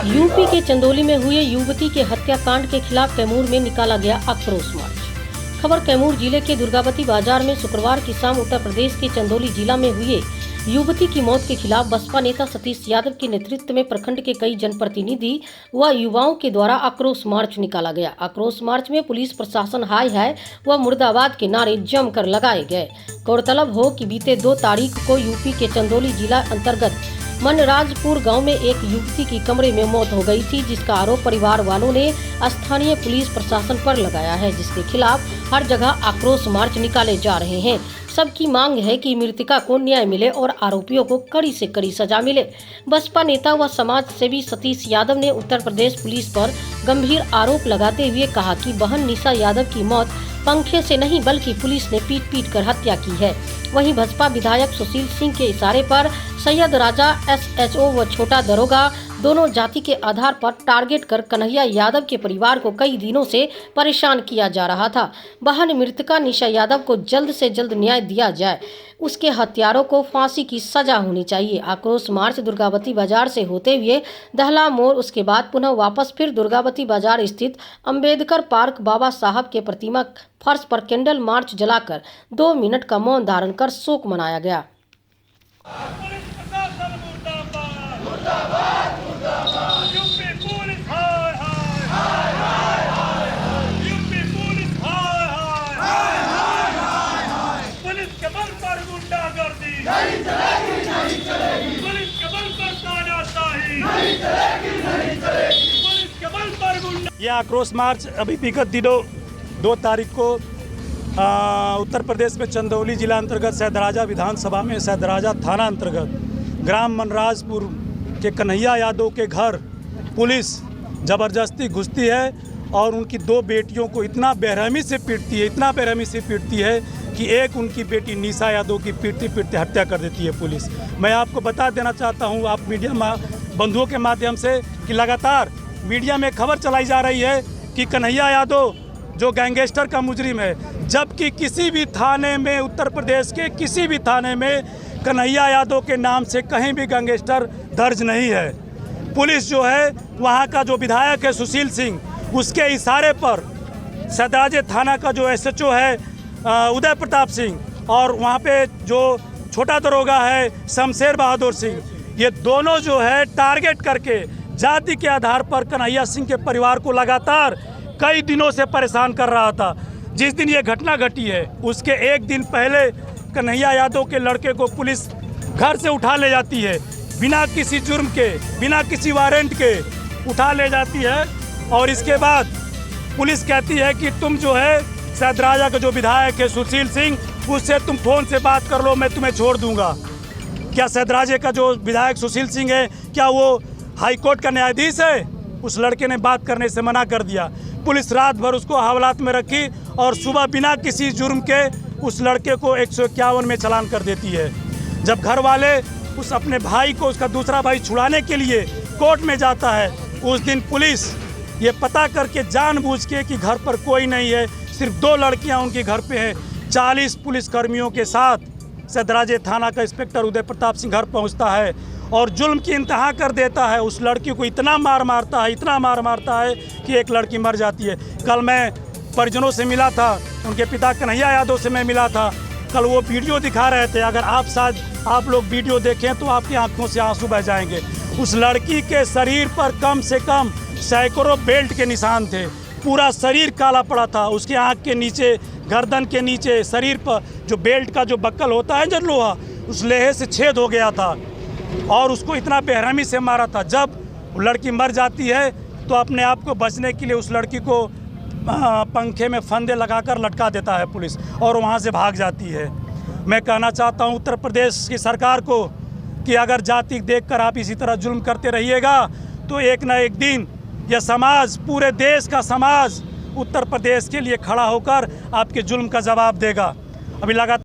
UP के चंदौली में हुए युवती के हत्याकांड के खिलाफ कैमूर में निकाला गया आक्रोश मार्च। खबर कैमूर जिले के दुर्गावती बाजार में शुक्रवार की शाम उत्तर प्रदेश के चंदौली जिला में हुए युवती की मौत के खिलाफ बसपा नेता सतीश यादव के नेतृत्व में प्रखंड के कई जनप्रतिनिधि व युवाओं के द्वारा आक्रोश मार्च निकाला गया। आक्रोश मार्च में पुलिस प्रशासन हाय हाय व मुर्दाबाद के नारे जमकर लगाए गए। गौरतलब हो कि बीते 2 तारीख को यूपी के चंदौली जिला अंतर्गत मनराजपुर गांव में एक युवती की कमरे में मौत हो गई थी, जिसका आरोप परिवार वालों ने स्थानीय पुलिस प्रशासन पर लगाया है, जिसके खिलाफ हर जगह आक्रोश मार्च निकाले जा रहे हैं। सबकी मांग है कि मृतका को न्याय मिले और आरोपियों को कड़ी से कड़ी सजा मिले। बसपा नेता व समाज सेवी सतीश यादव ने उत्तर प्रदेश पुलिस पर गंभीर आरोप लगाते हुए कहा कि बहन निशा यादव की मौत पंखे से नहीं बल्कि पुलिस ने पीट कर हत्या की है। वहीं भाजपा विधायक सुशील सिंह के इशारे पर सैयद राजा SHO व छोटा दरोगा दोनों जाति के आधार पर टारगेट कर कन्हैया यादव के परिवार को कई दिनों से परेशान किया जा रहा था। बहन मृतका निशा यादव को जल्द से जल्द न्याय दिया जाए, उसके हत्यारों को फांसी की सजा होनी चाहिए। आक्रोश मार्च दुर्गावती बाजार से होते हुए दहला मोड़, उसके बाद पुनः वापस फिर दुर्गावती बाजार स्थित अंबेडकर पार्क बाबा साहब के प्रतिमा फर्श पर कैंडल मार्च जलाकर 2 मिनट का मौन धारण कर शोक मनाया गया। यह आक्रोश मार्च अभी विगत दिनों 2 तारीख को उत्तर प्रदेश में चंदौली जिला अंतर्गत सैदराजा विधानसभा में सैदराजा थाना अंतर्गत ग्राम मनराजपुर के कन्हैया यादव के घर पुलिस ज़बरदस्ती घुसती है और उनकी 2 बेटियों को इतना बेरहमी से पीटती है कि एक उनकी बेटी निशा यादव की पीटते हत्या कर देती है पुलिस। मैं आपको बता देना चाहता हूं, आप मीडिया बंधुओं के माध्यम से, कि लगातार मीडिया में खबर चलाई जा रही है कि कन्हैया यादव जो गैंगस्टर का मुजरिम है, जबकि किसी भी थाने में, उत्तर प्रदेश के किसी भी थाने में कन्हैया यादव के नाम से कहीं भी गैंगस्टर दर्ज नहीं है। पुलिस जो है, वहाँ का जो विधायक है सुशील सिंह, उसके इशारे पर सैदराजा थाना का जो SHO है उदय प्रताप सिंह और वहाँ पे जो छोटा दरोगा है शमशेर बहादुर सिंह, ये दोनों जो है टारगेट करके जाति के आधार पर कन्हैया सिंह के परिवार को लगातार कई दिनों से परेशान कर रहा था। जिस दिन ये घटना घटी है उसके 1 दिन पहले कन्हैया यादव के लड़के को पुलिस घर से उठा ले जाती है, बिना किसी जुर्म के, बिना किसी वारंट के उठा ले जाती है और इसके बाद पुलिस कहती है कि तुम जो है सैदराजा का जो विधायक है सुशील सिंह, उससे तुम फ़ोन से बात कर लो, मैं तुम्हें छोड़ दूंगा। क्या सैदराजे का जो विधायक सुशील सिंह है, क्या वो हाई कोर्ट का न्यायाधीश है? उस लड़के ने बात करने से मना कर दिया। पुलिस रात भर उसको हवालात में रखी और सुबह बिना किसी जुर्म के उस लड़के को 151 में चालान कर देती है। जब घर वाले उस अपने भाई को, उसका दूसरा भाई छुड़ाने के लिए कोर्ट में जाता है, उस दिन पुलिस ये पता करके जानबूझ के कि घर पर कोई नहीं है, सिर्फ 2 लड़कियां उनके घर पे हैं, 40 पुलिसकर्मियों के साथ सैदराजा थाना का इंस्पेक्टर उदय प्रताप सिंह घर पहुंचता है और जुल्म की इंतहा कर देता है। उस लड़की को इतना मार मारता है कि एक लड़की मर जाती है। कल मैं परिजनों से मिला था, उनके पिता कन्हैया यादव से मैं मिला था। कल वो वीडियो दिखा रहे थे, अगर आप लोग वीडियो देखें तो आपकी आंखों से आंसू बह जाएंगे। उस लड़की के शरीर पर कम से कम सैकड़ों बेल्ट के निशान थे, पूरा शरीर काला पड़ा था। उसके आँख के नीचे, गर्दन के नीचे, शरीर पर जो बेल्ट का जो बक्कल होता है जो लोहा, उस लोहे से छेद हो गया था और उसको इतना बेरहमी से मारा था। जब लड़की मर जाती है तो अपने आप को बचने के लिए उस लड़की को पंखे में फंदे लगाकर लटका देता है पुलिस और वहाँ से भाग जाती है। मैं कहना चाहता हूँ उत्तर प्रदेश की सरकार को कि अगर जाति देखकर आप इसी तरह जुल्म करते रहिएगा तो एक ना एक दिन यह समाज, पूरे देश का समाज उत्तर प्रदेश के लिए खड़ा होकर आपके जुल्म का जवाब देगा। अभी लगातार